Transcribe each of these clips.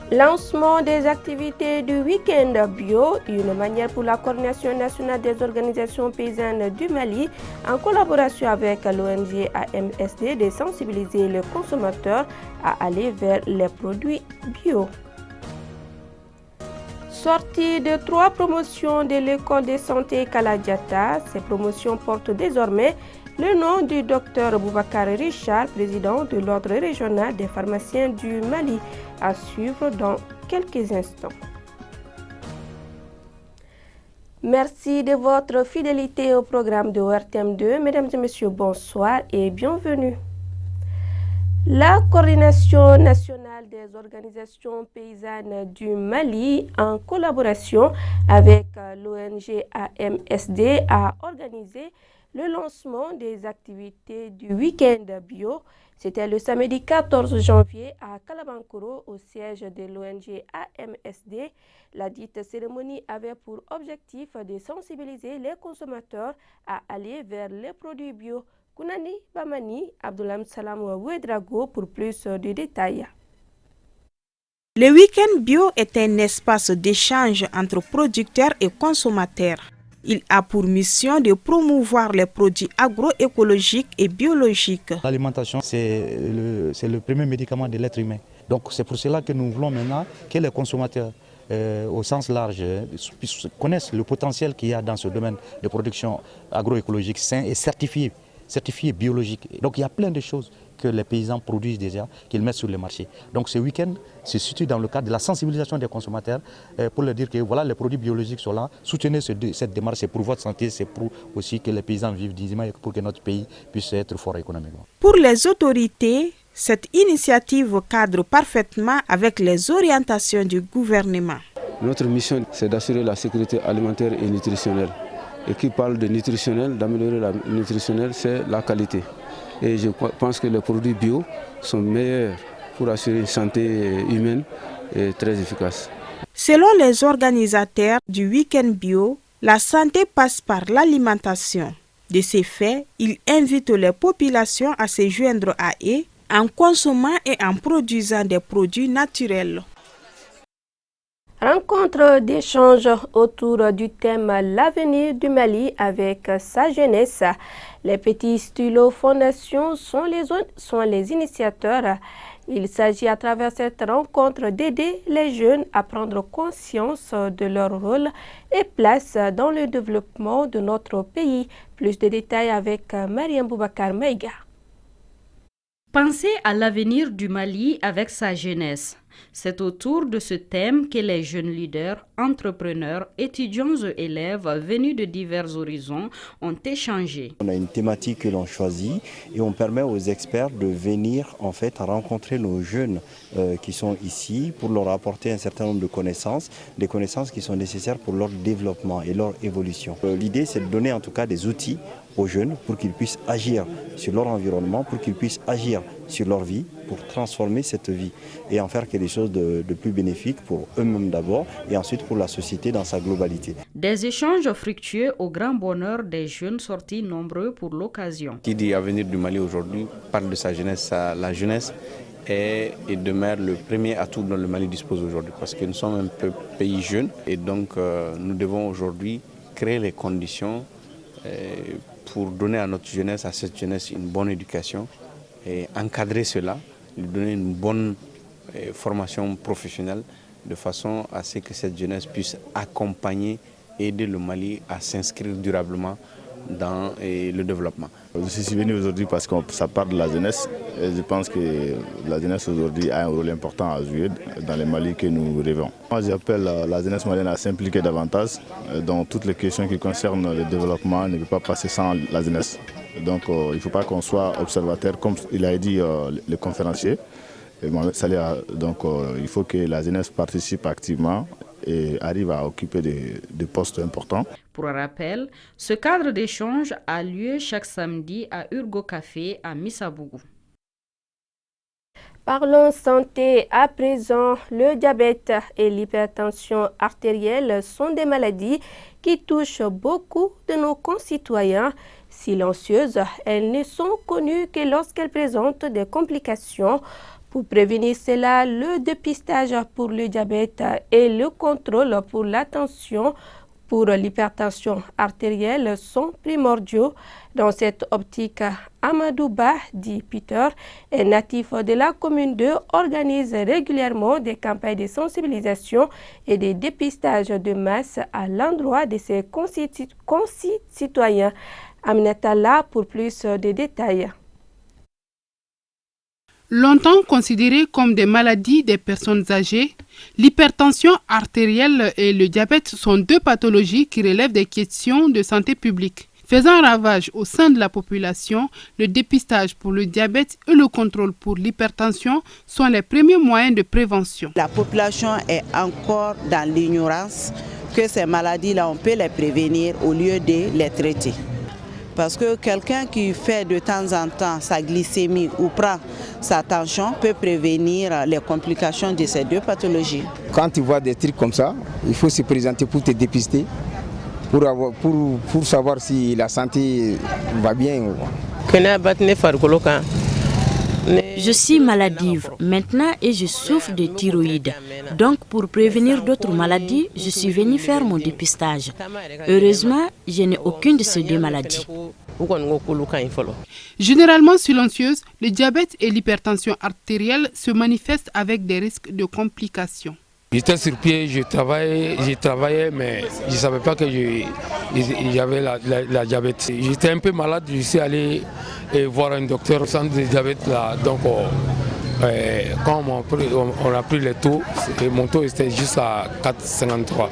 Lancement des activités du week-end bio, une manière pour la coordination nationale des organisations paysannes du Mali, en collaboration avec l'ONG AMSD, de sensibiliser les consommateurs à aller vers les produits bio. Sortie de 3 promotions de l'école de santé Kaladiata, ces promotions portent désormais le nom du docteur Boubacar Richard, président de l'ordre régional des pharmaciens du Mali, à suivre dans quelques instants. Merci de votre fidélité au programme de ORTM2. Mesdames et messieurs, bonsoir et bienvenue. La coordination nationale des organisations paysannes du Mali, en collaboration avec l'ONG AMSD, a organisé le lancement des activités du week-end bio. C'était le samedi 14 janvier à Kalabankoro, au siège de l'ONG AMSD. La dite cérémonie avait pour objectif de sensibiliser les consommateurs à aller vers les produits bio. Kounani Bamani, Abdoulam Salam Ouedrago pour plus de détails. Le week-end bio est un espace d'échange entre producteurs et consommateurs. Il a pour mission de promouvoir les produits agroécologiques et biologiques. L'alimentation, c'est le premier médicament de l'être humain. Donc c'est pour cela que nous voulons maintenant que les consommateurs, au sens large, connaissent le potentiel qu'il y a dans ce domaine de production agroécologique sain et certifié biologique. Donc il y a plein de choses que les paysans produisent déjà, qu'ils mettent sur le marché. Donc ce week-end se situe dans le cadre de la sensibilisation des consommateurs pour leur dire que voilà, les produits biologiques sont là, soutenez cette démarche, c'est pour votre santé, c'est pour aussi que les paysans vivent dignement et pour que notre pays puisse être fort économiquement. Pour les autorités, cette initiative cadre parfaitement avec les orientations du gouvernement. Notre mission, c'est d'assurer la sécurité alimentaire et nutritionnelle. Et qui parle de nutritionnel, d'améliorer la nutritionnelle, c'est la qualité. Et je pense que les produits bio sont meilleurs pour assurer une santé humaine et très efficace. Selon les organisateurs du week-end bio, la santé passe par l'alimentation. De ces faits, ils invitent les populations à se joindre à eux en consommant et en produisant des produits naturels. Rencontre d'échange autour du thème L'avenir du Mali avec sa jeunesse. Les petits stylos Fondation sont les initiateurs. Il s'agit à travers cette rencontre d'aider les jeunes à prendre conscience de leur rôle et place dans le développement de notre pays. Plus de détails avec Mariam Boubacar Maïga. Penser à l'avenir du Mali avec sa jeunesse. C'est autour de ce thème que les jeunes leaders, entrepreneurs, étudiants et élèves venus de divers horizons ont échangé. On a une thématique que l'on choisit et on permet aux experts de venir en fait rencontrer nos jeunes qui sont ici pour leur apporter un certain nombre de connaissances, des connaissances qui sont nécessaires pour leur développement et leur évolution. L'idée, c'est de donner en tout cas des outils aux jeunes pour qu'ils puissent agir sur leur environnement, pour qu'ils puissent agir sur leur vie, pour transformer cette vie et en faire quelque chose de plus bénéfique pour eux-mêmes d'abord et ensuite pour la société dans sa globalité. Des échanges fructueux au grand bonheur des jeunes sortis nombreux pour l'occasion. Qui dit avenir du Mali aujourd'hui parle de sa jeunesse. La jeunesse est et demeure le premier atout dont le Mali dispose aujourd'hui parce que nous sommes un pays jeune et donc nous devons aujourd'hui créer les conditions pour donner à notre jeunesse, à cette jeunesse, une bonne éducation et encadrer cela, lui donner une bonne formation professionnelle de façon à ce que cette jeunesse puisse accompagner, aider le Mali à s'inscrire durablement dans le développement. Je suis venu aujourd'hui parce que ça parle de la jeunesse et je pense que la jeunesse aujourd'hui a un rôle important à jouer dans le Mali que nous rêvons. Moi j'appelle la jeunesse malienne à s'impliquer davantage dans toutes les questions qui concernent le développement, ne peut pas passer sans la jeunesse. Donc il ne faut pas qu'on soit observateur comme il a dit le conférencier. Donc il faut que la jeunesse participe activement et arrive à occuper des postes importants. Pour rappel, ce cadre d'échange a lieu chaque samedi à Urgo Café à Missabougou. Parlons santé à présent. Le diabète et l'hypertension artérielle sont des maladies qui touchent beaucoup de nos concitoyens. Silencieuses, elles ne sont connues que lorsqu'elles présentent des complications. Pour prévenir cela, le dépistage pour le diabète et le contrôle pour l'attention pour l'hypertension artérielle sont primordiaux. Dans cette optique, Amadou Ba, dit Peter, est natif de la commune 2, organise régulièrement des campagnes de sensibilisation et de dépistage de masse à l'endroit de ses concitoyens. Aminata là pour plus de détails. Longtemps considérées comme des maladies des personnes âgées, l'hypertension artérielle et le diabète sont deux pathologies qui relèvent des questions de santé publique. Faisant ravage au sein de la population, le dépistage pour le diabète et le contrôle pour l'hypertension sont les premiers moyens de prévention. La population est encore dans l'ignorance que ces maladies-là, on peut les prévenir au lieu de les traiter. Parce que quelqu'un qui fait de temps en temps sa glycémie ou prend sa tension peut prévenir les complications de ces deux pathologies. Quand tu vois des trucs comme ça, il faut se présenter pour te dépister, pour savoir si la santé va bien. Je suis maladive maintenant et je souffre de thyroïde. Donc pour prévenir d'autres maladies, je suis venue faire mon dépistage. Heureusement, je n'ai aucune de ces deux maladies. Généralement silencieuses, le diabète et l'hypertension artérielle se manifestent avec des risques de complications. J'étais sur pied, je travaillais, mais je ne savais pas que j'avais la diabète. J'étais un peu malade, je suis allé voir un docteur au centre de diabète là. Donc, quand on a pris les taux, mon taux était juste à 4,53.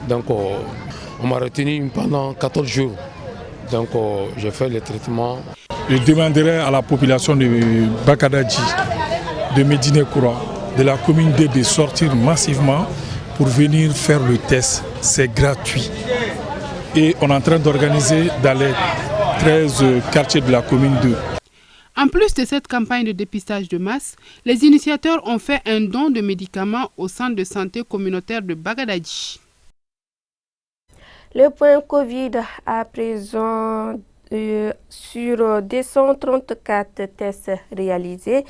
Donc, on m'a retenu pendant 14 jours. Donc, j'ai fait le traitement. Je demanderai à la population de Bakadadji, de Médine-Koura, de la commune 2 de sortir massivement pour venir faire le test. C'est gratuit. Et on est en train d'organiser dans les 13 quartiers de la commune 2. En plus de cette campagne de dépistage de masse, les initiateurs ont fait un don de médicaments au centre de santé communautaire de Bakadadji. Le point Covid à présent sur 234 tests réalisés,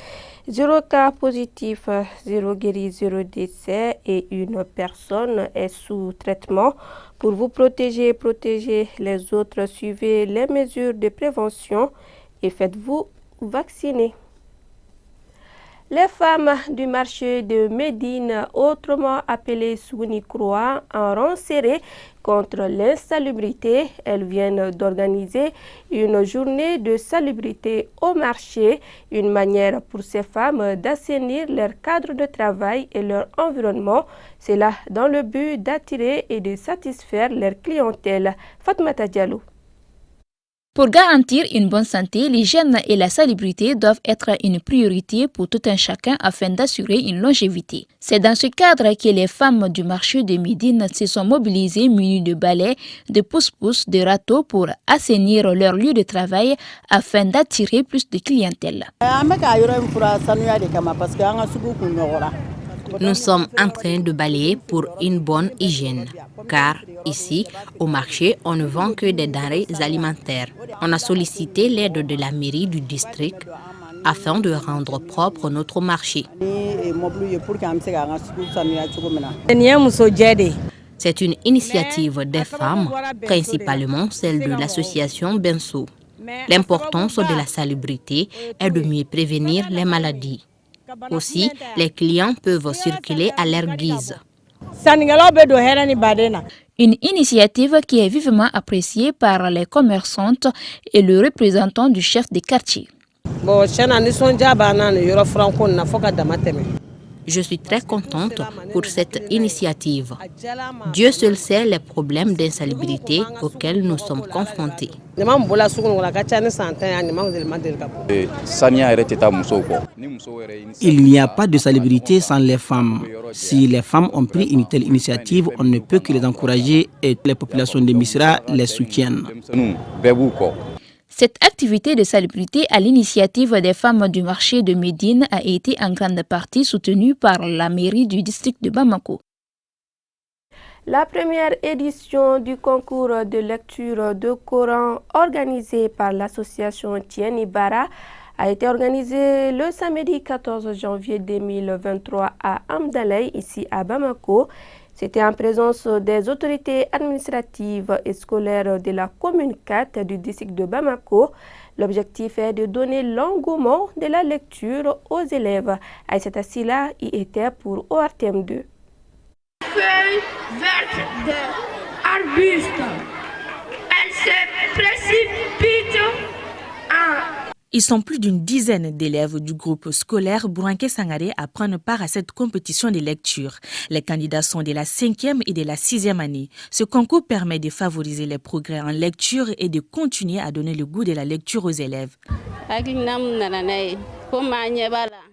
0 cas positif, 0 guéri, 0 décès et une personne est sous traitement. Pour vous protéger et protéger les autres, suivez les mesures de prévention et faites-vous vacciner. Les femmes du marché de Médine, autrement appelées Sounikroa, en rang serré contre l'insalubrité. Elles viennent d'organiser une journée de salubrité au marché, une manière pour ces femmes d'assainir leur cadre de travail et leur environnement. C'est là dans le but d'attirer et de satisfaire leur clientèle. Fatmata Diallo. Pour garantir une bonne santé, l'hygiène et la salubrité doivent être une priorité pour tout un chacun afin d'assurer une longévité. C'est dans ce cadre que les femmes du marché de Médine se sont mobilisées munies de balais, de pousse-pousse, de râteaux pour assainir leur lieu de travail afin d'attirer plus de clientèle. Nous sommes en train de balayer pour une bonne hygiène, car ici, au marché, on ne vend que des denrées alimentaires. On a sollicité l'aide de la mairie du district afin de rendre propre notre marché. C'est une initiative des femmes, principalement celle de l'association Benso. L'importance de la salubrité est de mieux prévenir les maladies. Aussi, les clients peuvent circuler à leur guise. Une initiative qui est vivement appréciée par les commerçantes et le représentant du chef de quartier. Je suis très contente pour cette initiative. Dieu seul sait les problèmes d'insalubrité auxquels nous sommes confrontés. Il n'y a pas de salubrité sans les femmes. Si les femmes ont pris une telle initiative, on ne peut que les encourager et les populations de Missirah les soutiennent. Cette activité de salubrité à l'initiative des femmes du marché de Médine a été en grande partie soutenue par la mairie du district de Bamako. La première édition du concours de lecture de Coran organisé par l'association Tieni Bara a été organisé le samedi 14 janvier 2023 à Amdalaï, ici à Bamako. C'était en présence des autorités administratives et scolaires de la commune 4 du district de Bamako. L'objectif est de donner l'engouement de la lecture aux élèves. Aïssata Silla y était pour ORTM2. Feuilles vertes d'arbustes, elles se précipitent en... Ils sont plus d'une dizaine d'élèves du groupe scolaire Bouranké Sangaré à prendre part à cette compétition de lecture. Les candidats sont de la 5e et de la 6e année. Ce concours permet de favoriser les progrès en lecture et de continuer à donner le goût de la lecture aux élèves.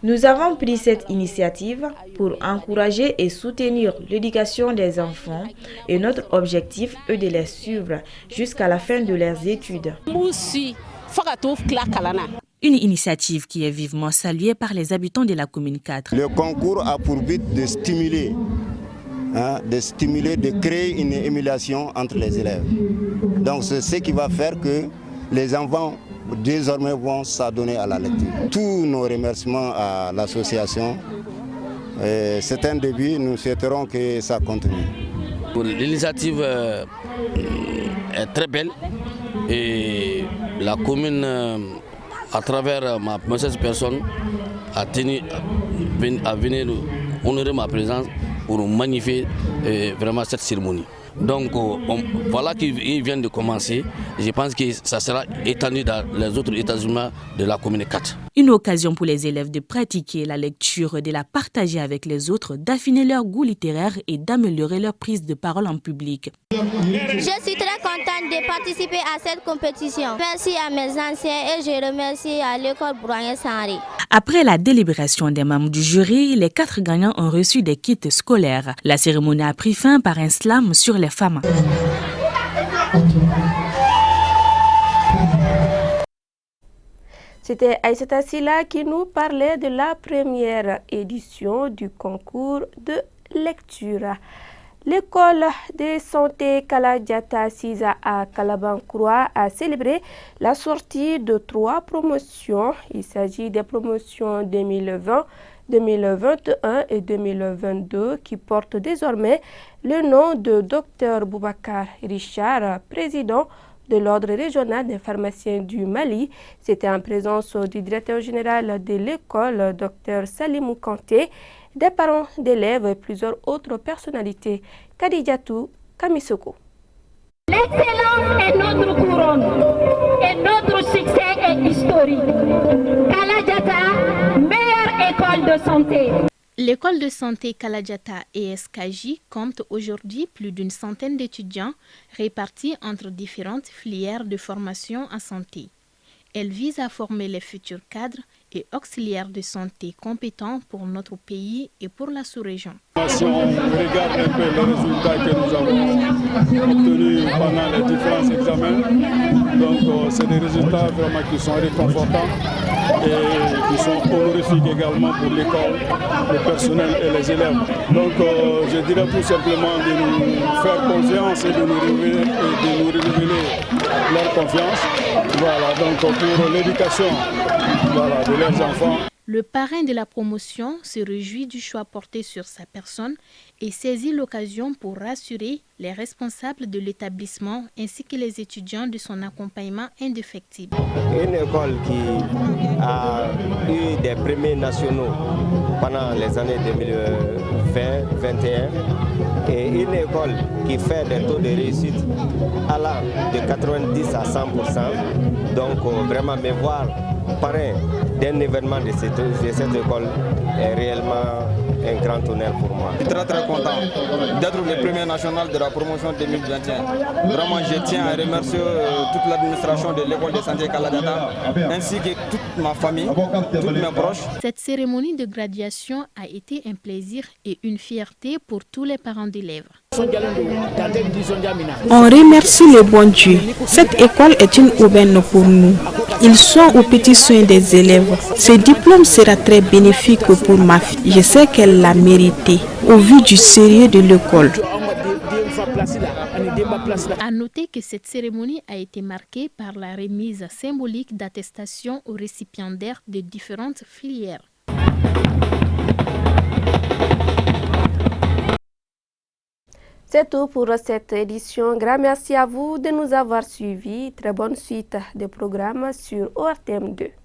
Nous avons pris cette initiative pour encourager et soutenir l'éducation des enfants et notre objectif est de les suivre jusqu'à la fin de leurs études. Une initiative qui est vivement saluée par les habitants de la commune 4. Le concours a pour but de stimuler, de créer une émulation entre les élèves. Donc c'est ce qui va faire que les enfants désormais vont s'adonner à la lecture. Tous nos remerciements à l'association. C'est un début, nous souhaiterons que ça continue. L'initiative est très belle et la commune, à travers ma personne, a tenu à venir honorer ma présence pour magnifier vraiment cette cérémonie. Donc voilà qu'ils viennent de commencer. Je pense que ça sera étendu dans les autres établissements de la commune 4. Une occasion pour les élèves de pratiquer la lecture, de la partager avec les autres, d'affiner leur goût littéraire et d'améliorer leur prise de parole en public. Je suis très contente de participer à cette compétition. Merci à mes anciens et je remercie à l'école Bouranké Sangaré. Après la délibération des membres du jury, les 4 gagnants ont reçu des kits scolaires. La cérémonie a pris fin par un slam sur les femmes. C'était Aïssata Silla qui nous parlait de la première édition du concours de lecture. L'école de santé Kaladjata Siza à Kalabankroa a célébré la sortie de 3 promotions. Il s'agit des promotions 2020, 2021 et 2022 qui portent désormais le nom de Dr Boubacar Richard, président de l'Ordre régional des pharmaciens du Mali. C'était en présence du directeur général de l'école, Dr Salimou Kanté, des parents d'élèves et plusieurs autres personnalités. Kadijatou Kamisoko. L'excellence est notre couronne et notre succès est historique. Kaladjata, meilleure école de santé. L'école de santé Kaladjata ESKJ compte aujourd'hui plus d'une centaine d'étudiants répartis entre différentes filières de formation en santé. Elle vise à former les futurs cadres et auxiliaires de santé compétents pour notre pays et pour la sous-région. Si on regarde un peu les résultats que nous avons obtenus pendant les différents examens, donc c'est des résultats vraiment qui sont réconfortants et qui sont honorifiques également pour l'école, le personnel et les élèves. Donc je dirais tout simplement de nous faire confiance et de nous renouveler leur confiance. Voilà, donc pour l'éducation de leurs enfants. Le parrain de la promotion se réjouit du choix porté sur sa personne et saisit l'occasion pour rassurer les responsables de l'établissement ainsi que les étudiants de son accompagnement indéfectible. Une école qui a eu des premiers nationaux pendant les années 2020-2021 et une école qui fait des taux de réussite allant de 90 à 100%. Donc vraiment me voir parrain d'un événement de cette école est réellement un grand honneur pour moi. Je suis très content d'être le premier national de la promotion 2021. Vraiment, je tiens à remercier toute l'administration de l'école de santé Kaladjata ainsi que toute ma famille, tous mes proches. Cette cérémonie de graduation a été un plaisir et une fierté pour tous les parents d'élèves. On remercie le bon Dieu. Cette école est une aubaine pour nous. Ils sont aux petits soins des élèves. Ce diplôme sera très bénéfique pour ma fille. Je sais qu'elle l'a mérité au vu du sérieux de l'école. place-là. À noter que cette cérémonie a été marquée par la remise symbolique d'attestations aux récipiendaires de différentes filières. C'est tout pour cette édition. Grand merci à vous de nous avoir suivis. Très bonne suite des programmes sur ORTM2.